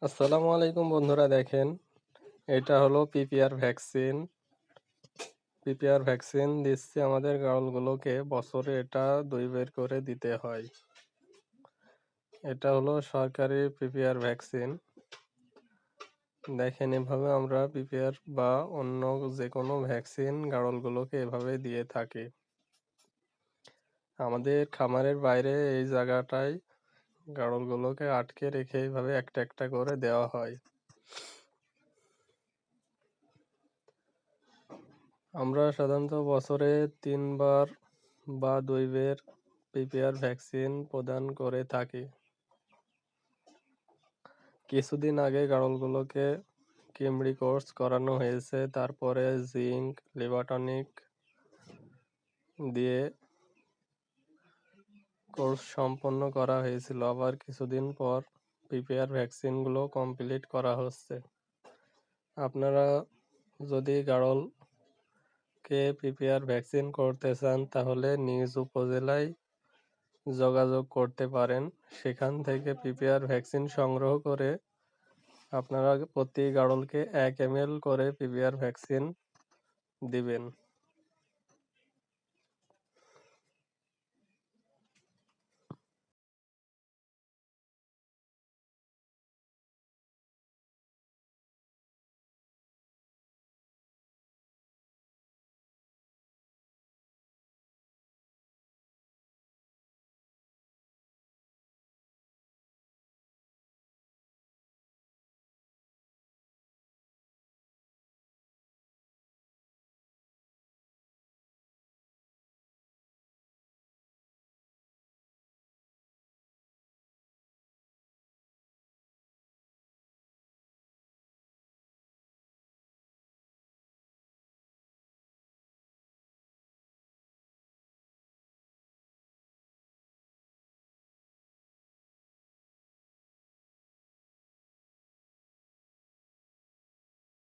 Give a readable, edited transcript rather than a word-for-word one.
আসসালামু আলাইকুম বন্ধুরা, দেখেন এটা হলো পিপিআর ভ্যাকসিন। পিপিআর ভ্যাকসিন দিচ্ছে আমাদের গাড়লগুলোকে, বছরে এটা 2 বের করে দিতে হয়। এটা হলো সরকারি পিপিআর ভ্যাকসিন। দেখেন, এভাবে আমরা পিপিআর বা অন্য যে কোনো ভ্যাকসিন গাড়লগুলোকে এভাবে দিয়ে থাকি। আমাদের খামারের বাইরে এই জায়গাটায় গাড়লগুলোকে আটকে রেখে এইভাবে একটা একটা করে দেওয়া হয়। আমরা সাধারণত বছরে 3 বার বা 2 বের পিপিআর ভ্যাকসিন প্রদান করে থাকি। কিছুদিন আগে গাড়লগুলোকে কৃমি কোর্স করানো হয়েছে, তারপরে জিঙ্ক, লিভার টনিক দিয়ে কোর্স সম্পন্ন করা হয়েছিল। আবার কিছুদিন পর পিপিআর ভ্যাকসিনগুলো কমপ্লিট করা হচ্ছে। আপনারা যদি গাড়লকে পিপিআর ভ্যাকসিন করতে চান তাহলে নিজ উপজেলায় যোগাযোগ করতে পারেন। সেখান থেকে পিপিআর ভ্যাকসিন সংগ্রহ করে আপনারা প্রতি গাড়লকে 1 ml করে পিপিআর ভ্যাকসিন দিবেন।